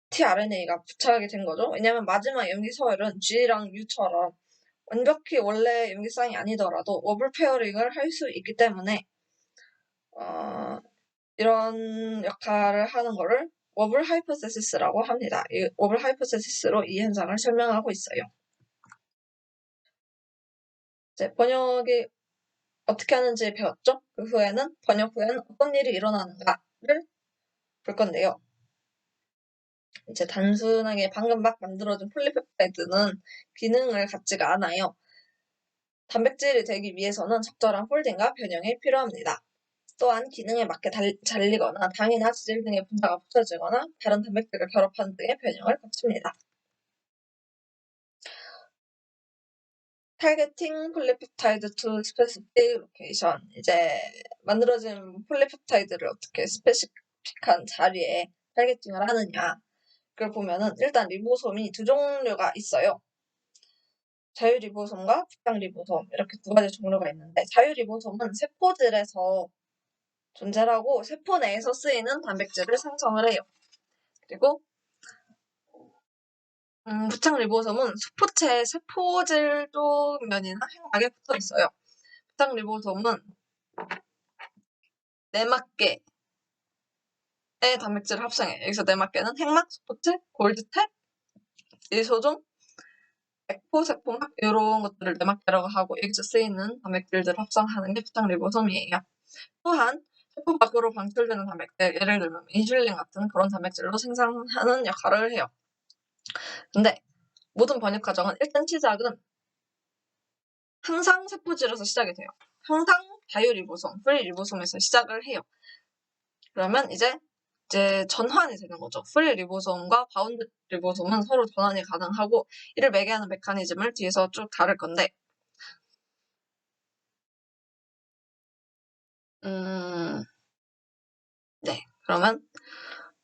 tRNA가 부착하게 된 거죠. 왜냐면 마지막 염기 서열은 G랑 U처럼 완벽히 원래 염기쌍이 아니더라도 워블 페어링을 할 수 있기 때문에 이런 역할을 하는 거를 워블 하이포테시스라고 합니다. 이 워블 하이포테시스로 이 현상을 설명하고 있어요. 이제 번역이 어떻게 하는지 배웠죠? 그 후에는 번역 후에는 어떤 일이 일어나는가를 볼 건데요. 이제 단순하게 방금 막 만들어진 폴리펩타이드는 기능을 갖지가 않아요. 단백질이 되기 위해서는 적절한 폴딩과 변형이 필요합니다. 또한 기능에 맞게 잘리거나 당이나 지질 등의 분자가 붙여지거나 다른 단백질과 결합하는 등의 변형을 거칩니다. Targeting polypeptide to specific location. 이제 만들어진 폴리펩타이드를 어떻게 스페시픽한 자리에 타겟팅을 하느냐. 그걸 보면은 일단 리보솜이 두 종류가 있어요. 자유리보솜과 부착리보솜 이렇게 두 가지 종류가 있는데 자유리보솜은 세포들에서 존재를 하고 세포 내에서 쓰이는 단백질을 생성을 해요. 그리고 부착리보솜은 수포체의 세포질 쪽 면이나 행막에 붙어 있어요. 부착리보솜은 내막계의 단백질을 합성해요. 여기서 내막계는 행막, 수포체, 골드탭, 일소종, 백포, 세포막 이런 것들을 내막계라고 하고 여기서 쓰이는 단백질들을 합성하는 게 부착리보솜이에요. 또한 세포 밖으로 방출되는 단백질, 예를 들면 인슐린 같은 그런 단백질로 생산하는 역할을 해요. 근데 모든 번역 과정은 일단 시작은 항상 세포질에서 시작이 돼요. 항상 다유리보솜, 프리리보솜에서 시작을 해요. 그러면 이제 전환이 되는 거죠. 프리리보솜과 바운드 리보솜은 서로 전환이 가능하고 이를 매개하는 메커니즘을 뒤에서 쭉 다룰 건데 네, 그러면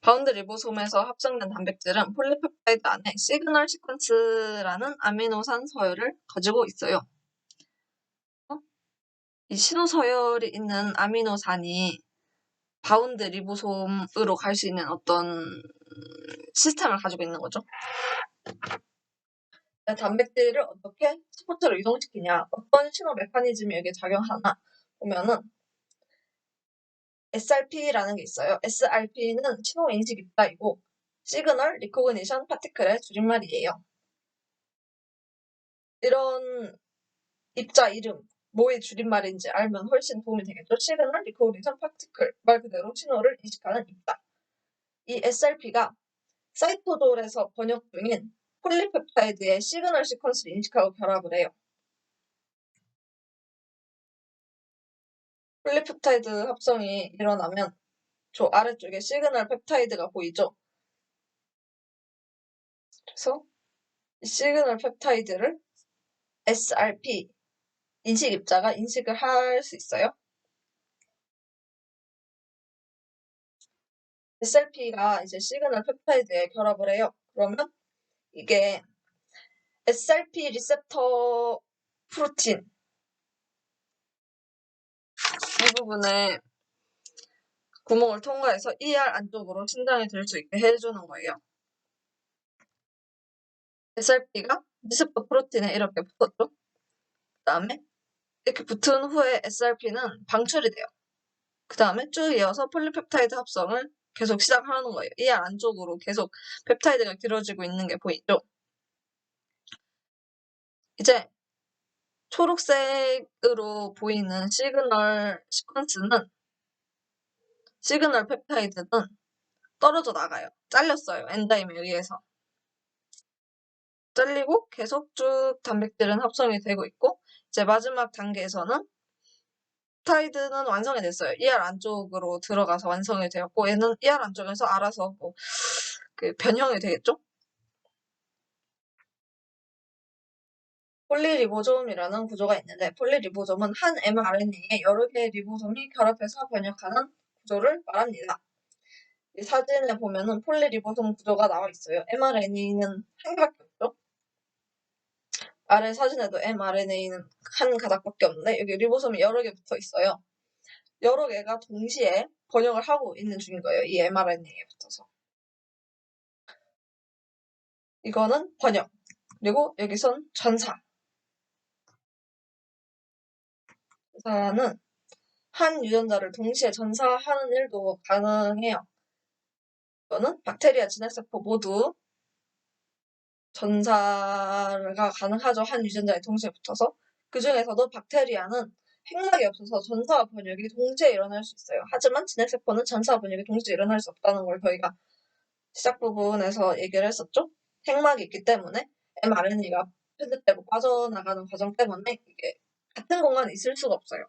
바운드 리보솜에서 합성된 단백질은 폴리펩타이드 안에 시그널 시퀀스라는 아미노산 서열을 가지고 있어요. 이 신호 서열이 있는 아미노산이 바운드 리보솜으로 갈 수 있는 어떤 시스템을 가지고 있는 거죠. 단백질을 어떻게 스포츠로 이동시키냐, 어떤 신호 메커니즘이 여기에 작용하나 보면은 SRP라는 게 있어요. SRP는 신호 인식 입자이고 시그널 리코그니션 파티클의 줄임말이에요. 이런 입자 이름, 뭐의 줄임말인지 알면 훨씬 도움이 되겠죠. 시그널 리코그니션 파티클, 말 그대로 신호를 인식하는 입자. 이 SRP가 사이토돌에서 번역 중인 폴리펩타이드의 시그널 시퀀스를 인식하고 결합을 해요. 폴리펩타이드 합성이 일어나면 저 아래쪽에 시그널 펩타이드가 보이죠? 그래서 이 시그널 펩타이드를 SRP 인식 입자가 인식을 할 수 있어요. SRP가 이제 시그널 펩타이드에 결합을 해요. 그러면 이게 SRP 리셉터 프로틴 이 부분에 구멍을 통과해서 ER 안쪽으로 신장이 될 수 있게 해주는 거예요. SRP가 리셉터 프로틴에 이렇게 붙었죠. 그 다음에 이렇게 붙은 후에 SRP는 방출이 돼요. 그 다음에 쭉 이어서 폴리펩타이드 합성을 계속 시작하는 거예요. ER 안쪽으로 계속 펩타이드가 길어지고 있는 게 보이죠? 이제 초록색으로 보이는 시그널 시퀀스는 시그널 펩타이드는 떨어져 나가요. 잘렸어요. 엔자임에 의해서. 잘리고 계속 쭉 단백질은 합성이 되고 있고 이제 마지막 단계에서는 펩타이드는 완성이 됐어요. ER 안쪽으로 들어가서 완성이 되었고 얘는 ER 안쪽에서 알아서 변형이 되겠죠? 폴리리보솜이라는 구조가 있는데 폴리리보솜은 한 mRNA에 여러 개의 리보솜이 결합해서 번역하는 구조를 말합니다. 이 사진에 보면은 폴리리보솜 구조가 나와 있어요. mRNA는 한 개밖에 없죠. 아래 사진에도 mRNA는 한 가닥밖에 없는데 여기 리보솜이 여러 개 붙어 있어요. 여러 개가 동시에 번역을 하고 있는 중인 거예요. 이 mRNA에 붙어서. 이거는 번역. 그리고 여기선 전사. 전사는 한 유전자를 동시에 전사하는 일도 가능해요. 이거는 박테리아, 진핵세포 모두 전사가 가능하죠. 한 유전자에 동시에 붙어서. 그 중에서도 박테리아는 핵막이 없어서 전사와 번역이 동시에 일어날 수 있어요. 하지만 진핵세포는 전사와 번역이 동시에 일어날 수 없다는 걸 저희가 시작 부분에서 얘기를 했었죠. 핵막이 있기 때문에 mRNA가 편집되고 빠져나가는 과정 때문에 이게 같은 공간에 있을 수가 없어요.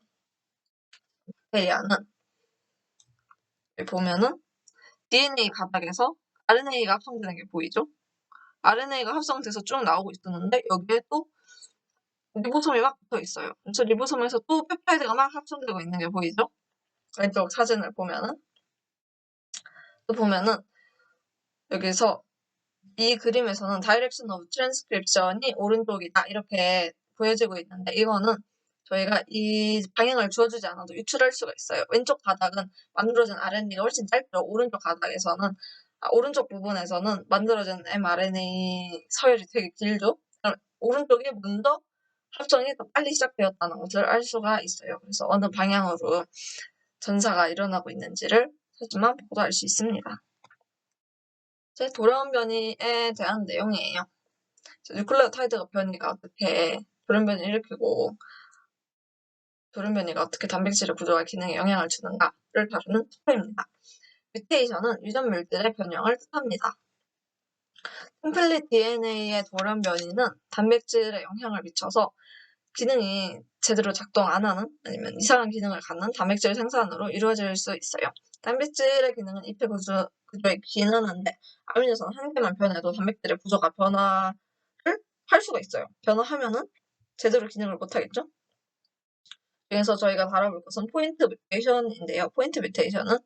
박테리아는 여기 보면은 DNA 가닥에서 RNA가 합성되는 게 보이죠? RNA가 합성돼서 쭉 나오고 있었는데 여기에 또 리보솜이 막 붙어 있어요. 그래서 리보솜에서 또 펩타이드가 막 합성되고 있는 게 보이죠? 왼쪽 사진을 보면은 또 보면은 여기서 이 그림에서는 Direction of Transcription이 오른쪽이다 이렇게 보여지고 있는데 이거는 저희가 이 방향을 주어주지 않아도 유출할 수가 있어요. 왼쪽 가닥은 만들어진 RNA가 훨씬 짧죠. 오른쪽 부분에서는 만들어진 mRNA 서열이 되게 길죠. 오른쪽이 먼저 합성이 더 빨리 시작되었다는 것을 알 수가 있어요. 그래서 어느 방향으로 전사가 일어나고 있는지를 사진만 보고도 알 수 있습니다. 이제 돌아온 변이에 대한 내용이에요. 뉴클레오타이드가 변이가 어떻게 돌연변이를 일으키고 돌연변이가 어떻게 단백질의 구조와 기능에 영향을 주는가를 다루는 챕터입니다. 뮤테이션은 유전물질의 변형을 뜻합니다. 콤플릿 DNA의 돌연변이는 단백질에 영향을 미쳐서 기능이 제대로 작동 안 하는 아니면 이상한 기능을 갖는 단백질 생산으로 이루어질 수 있어요. 단백질의 기능은 잎의 구조에 기능한데 아미노산 한 개만 변해도 단백질의 구조가 변화를 할 수가 있어요. 변화하면은 제대로 기능을 못하겠죠? 그래서 저희가 다뤄볼 것은 포인트 뮤테이션인데요. 포인트 뮤테이션은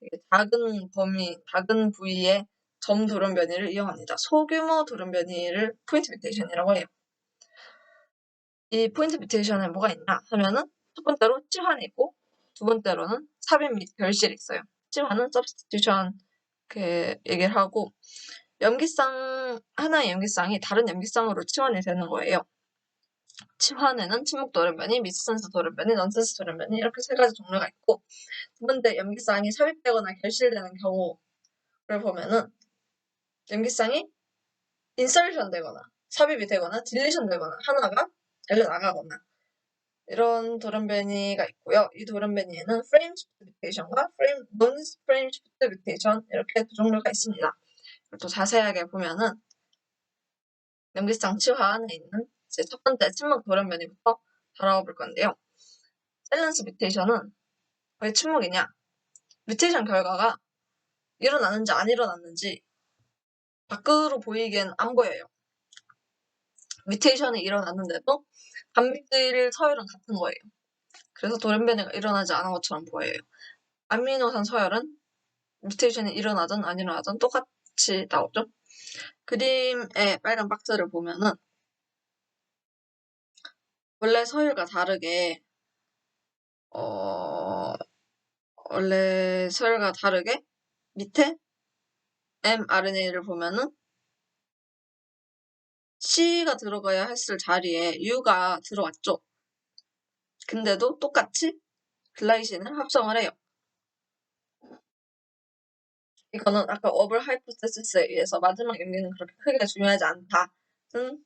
되게 작은 부위의 점 돌연변이를 이용합니다. 소규모 돌연변이를 포인트 뮤테이션이라고 해요. 이 포인트 뮤테이션에 뭐가 있나 하면은 첫 번째로 치환이 있고 두 번째로는 삽입 및 결실이 있어요. 치환은 substitution 얘기를 하고 하나의 염기쌍이 다른 염기쌍으로 치환이 되는 거예요. 치환에는 침묵 돌연변이, 미스센스 돌연변이, 넌센스 돌연변이 이렇게 세 가지 종류가 있고 두 번째 염기쌍이 삽입되거나 결실되는 경우를 보면은 염기쌍이 인설션 되거나 삽입이 되거나 딜리션 되거나 하나가 잘려나가거나 이런 돌연변이가 있고요. 이 돌연변이에는 프레임 시프트 뮤테이션과 논 프레임 시프트 뮤테이션 이렇게 두 종류가 있습니다. 또 자세하게 보면은 염기쌍 치환에 있는 이제 첫 번째 침묵 돌연변이부터 다뤄볼 건데요. 밸런스 뮤테이션은 왜 침묵이냐? 뮤테이션 결과가 일어나는지 안 일어났는지 밖으로 보이기엔 안 보여요. 뮤테이션이 일어났는데도 단백질 서열은 같은 거예요. 그래서 돌연변이가 일어나지 않은 것처럼 보여요. 아미노산 서열은 뮤테이션이 일어나든 안 일어나든 똑같이 나오죠. 그림의 빨간 박스를 보면은 원래 서열과 다르게 밑에 mRNA를 보면은 C가 들어가야 했을 자리에 U가 들어왔죠. 근데도 똑같이 글라이신을 합성을 해요. 이거는 아까 어블 하이포테시스에 의해서 마지막 연기는 그렇게 크게 중요하지 않다는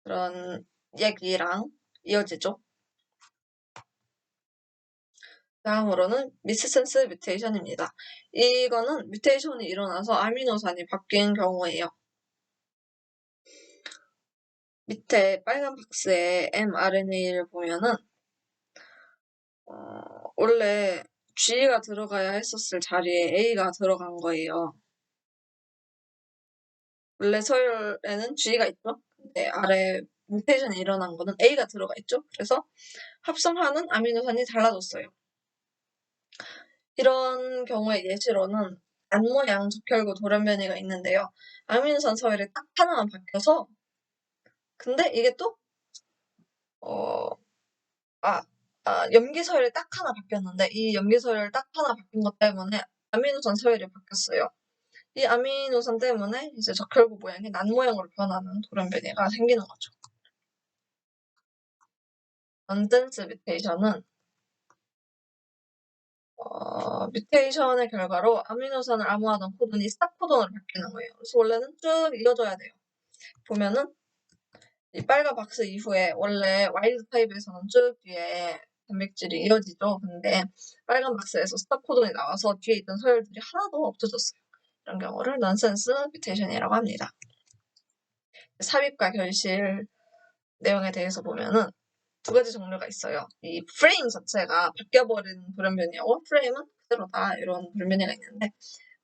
그런 얘기랑 이어지죠. 다음으로는 미스센스 뮤테이션입니다. 이거는 뮤테이션이 일어나서 아미노산이 바뀐 경우예요. 밑에 빨간 박스에 mRNA를 보면은 원래 G가 들어가야 했었을 자리에 A가 들어간 거예요. 원래 서열에는 G가 있죠. 근데 아래 뮤테이션이 일어난 거는 A가 들어가 있죠. 그래서 합성하는 아미노산이 달라졌어요. 이런 경우의 예시로는 안 모양 적혈구 돌연변이가 있는데요. 아미노산 서열이 딱 하나만 바뀌어서 근데 이게 또 염기서열이 딱 하나 바뀌었는데 이 염기서열 딱 하나 바뀐 것 때문에 아미노산 서열이 바뀌었어요. 이 아미노산 때문에 이제 적혈구 모양이 난 모양으로 변하는 돌연변이가 생기는 거죠. 넌센스 뮤테이션은 뮤테이션의 결과로 아미노산을 암호하던 코돈이 스탑 코돈으로 바뀌는 거예요. 그래서 원래는 쭉 이어져야 돼요. 보면은 이 빨간 박스 이후에 원래 와일드 타입에서는 쭉 뒤에 단백질이 이어지죠. 근데 빨간 박스에서 스탑 코돈이 나와서 뒤에 있던 서열들이 하나도 없어졌어요. 이런 경우를 넌센스 뮤테이션이라고 합니다. 삽입과 결실 내용에 대해서 보면은 두 가지 종류가 있어요. 이 프레임 자체가 바뀌어버리는 돌연변이하고 프레임은 그대로다 이런 돌연변이가 있는데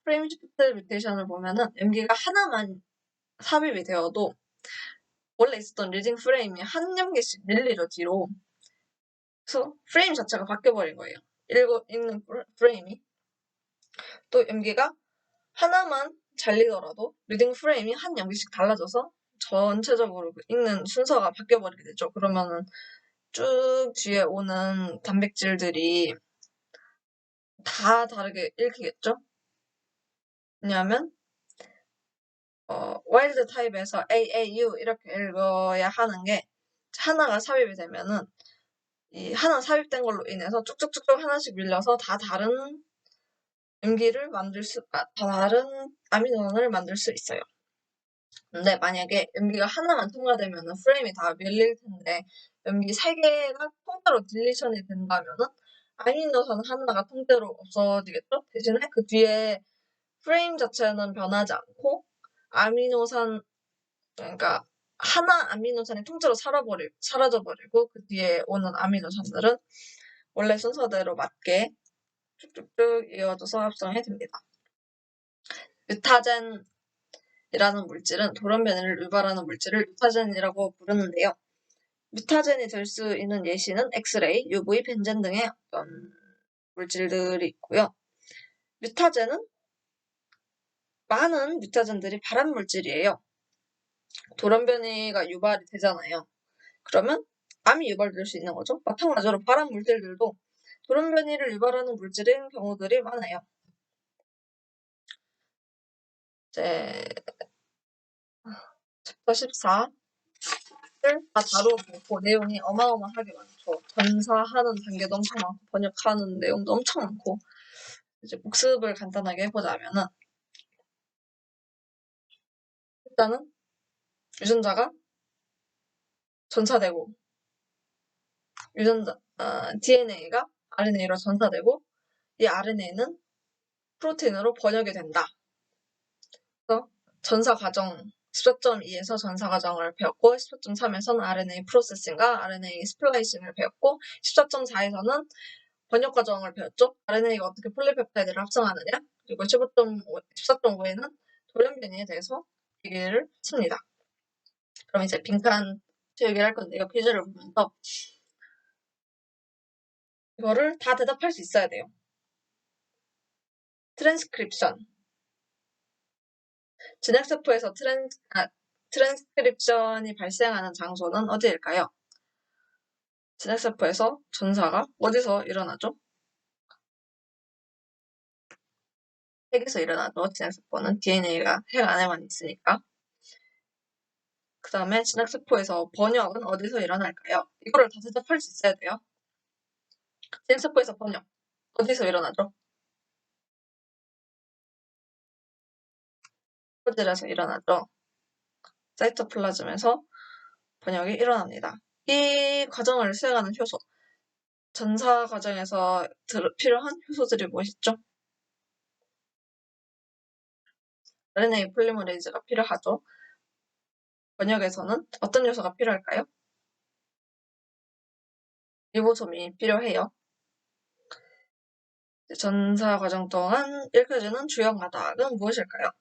프레임 시프트 뮤테이션을 보면은 염기가 하나만 삽입이 되어도 원래 있었던 리딩 프레임이 한 염기씩 밀리죠 뒤로. 그래서 프레임 자체가 바뀌어버린 거예요. 읽는 프레임이. 또 염기가 하나만 잘리더라도 리딩 프레임이 한 염기씩 달라져서 전체적으로 읽는 순서가 바뀌어버리게 되죠. 그러면은 쭉 뒤에 오는 단백질들이 다 다르게 읽히겠죠? 왜냐하면 와일드 타입에서 AAU 이렇게 읽어야 하는 게 하나가 삽입이 되면은 이 하나 삽입된 걸로 인해서 쭉쭉쭉쭉 하나씩 밀려서 다 다른 다른 아미노산을 만들 수 있어요. 근데 만약에 염기가 하나만 통과되면은 프레임이 다 밀릴 텐데 염기 3개가 통째로 딜리션이 된다면은 아미노산 하나가 통째로 없어지겠죠? 대신에 그 뒤에 프레임 자체는 변하지 않고 그러니까 하나 아미노산이 통째로 사라져버리고 그 뒤에 오는 아미노산들은 원래 순서대로 맞게 쭉쭉쭉 이어져서 합성이 됩니다. 유타젠이라는 물질은 돌연변이를 유발하는 물질을 유타젠이라고 부르는데요. 뮤타젠이 될 수 있는 예시는 엑스레이, UV, 벤젠 등의 어떤 물질들이 있고요. 뮤타젠은 많은 뮤타젠들이 발암 물질이에요. 돌연변이가 유발이 되잖아요. 그러면 암이 유발될 수 있는 거죠. 마찬가지로 발암 물질들도 돌연변이를 유발하는 물질인 경우들이 많아요. 이제 챕터 14를 다 다뤄보고 내용이 어마어마하게 많죠. 전사하는 단계도 엄청 많고 번역하는 내용도 엄청 많고 이제 복습을 간단하게 해보자면은 일단은 유전자가 전사되고 DNA가 RNA로 전사되고 이 RNA는 프로틴으로 번역이 된다. 그래서 전사 과정 14.2에서 전사 과정을 배웠고 14.3에서는 RNA 프로세싱과 RNA 스플라이싱을 배웠고 14.4에서는 번역 과정을 배웠죠. RNA가 어떻게 폴리펩타이드를 합성하느냐. 그리고 14.5에는 돌연변이에 대해서 얘기를 했습니다. 그럼 이제 빈칸 채우기를 할 건데요. 퀴즈를 보면서 이거를 다 대답할 수 있어야 돼요. 트랜스크립션. 진핵세포에서 트랜스크립션이 발생하는 장소는 어디일까요? 진핵세포에서 전사가 어디서 일어나죠? 핵에서 일어나죠. 진핵세포는 DNA가 핵 안에만 있으니까. 그 다음에 진핵세포에서 번역은 어디서 일어날까요? 이거를 다 대답할 수 있어야 돼요. 진핵세포에서 번역 어디서 일어나죠? 포질에서 일어나죠. 사이토플라즘에서 번역이 일어납니다. 이 과정을 수행하는 효소, 전사 과정에서 필요한 효소들이 무엇이죠? RNA 폴리머레이즈가 필요하죠. 번역에서는 어떤 요소가 필요할까요? 리보솜이 필요해요. 전사 과정 동안 읽혀지는 주요 가닥은 무엇일까요?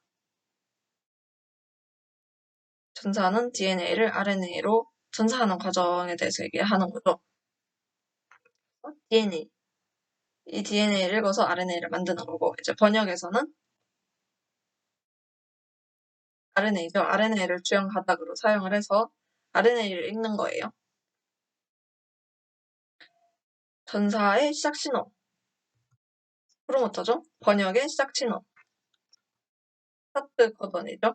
전사하는 DNA를 RNA로 전사하는 과정에 대해서 얘기하는 거죠. DNA. 이 DNA를 읽어서 RNA를 만드는 거고, 이제 번역에서는 RNA죠. RNA를 주요 가닥으로 사용을 해서 RNA를 읽는 거예요. 전사의 시작 신호. 프로모터죠. 번역의 시작 신호. 스타트 코던이죠.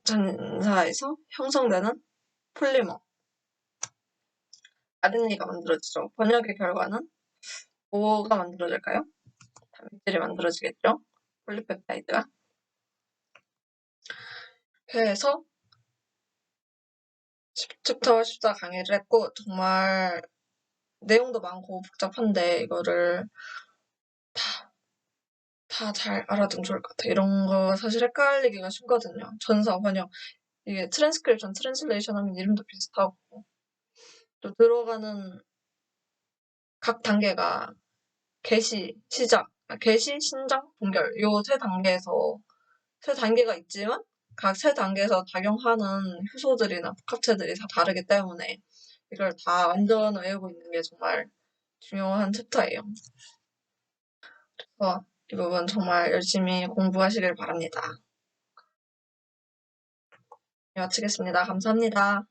전사에서 형성되는 폴리머. RNA가 만들어지죠. 번역의 결과는 뭐가 만들어질까요? 단백질이 만들어지겠죠. 폴리펩타이드가. 그래서 10챕터 14 강의를 했고 정말 내용도 많고 복잡한데 이거를 다 잘 알아두면 좋을 것 같아요. 이런 거 사실 헷갈리기가 쉽거든요. 전사, 번역. 이게 트랜스크립션, 트랜슬레이션 하면 이름도 비슷하고 또 들어가는 각 단계가 개시, 시작, 개시, 신장, 동결 요 세 단계가 있지만 각 세 단계에서 작용하는 효소들이나 복합체들이 다 다르기 때문에 이걸 다 완전 외우고 있는 게 정말 중요한 챕터예요. 그래서 이 부분 정말 열심히 공부하시길 바랍니다. 네, 마치겠습니다. 감사합니다.